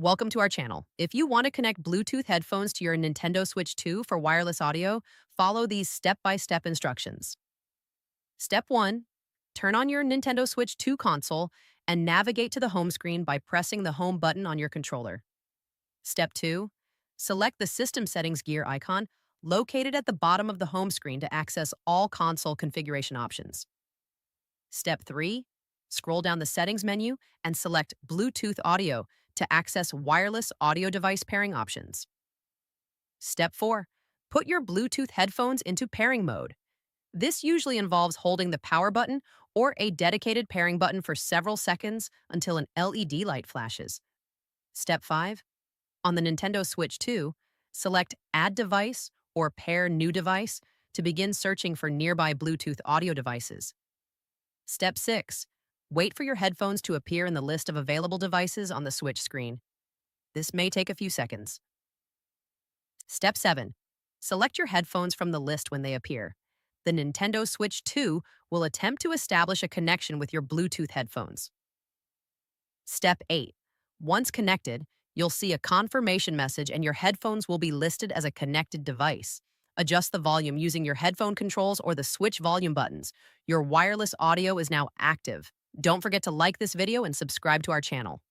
Welcome to our channel. If you want to connect Bluetooth headphones to your Nintendo Switch 2 for wireless audio, follow these step-by-step instructions. Step 1. Turn on your Nintendo Switch 2 console and navigate to the home screen by pressing the home button on your controller. Step 2. Select the System Settings gear icon located at the bottom of the home screen to access all console configuration options. Step 3. Scroll down the Settings menu and select Bluetooth Audio to access wireless audio device pairing options. Step 4. Put your Bluetooth headphones into pairing mode. This usually involves holding the power button or a dedicated pairing button for several seconds until an LED light flashes. Step 5. On the Nintendo Switch 2, select Add Device or Pair New Device to begin searching for nearby Bluetooth audio devices. Step 6. Wait for your headphones to appear in the list of available devices on the Switch screen. This may take a few seconds. Step 7. Select your headphones from the list when they appear. The Nintendo Switch 2 will attempt to establish a connection with your Bluetooth headphones. Step 8. Once connected, you'll see a confirmation message and your headphones will be listed as a connected device. Adjust the volume using your headphone controls or the Switch volume buttons. Your wireless audio is now active. Don't forget to like this video and subscribe to our channel.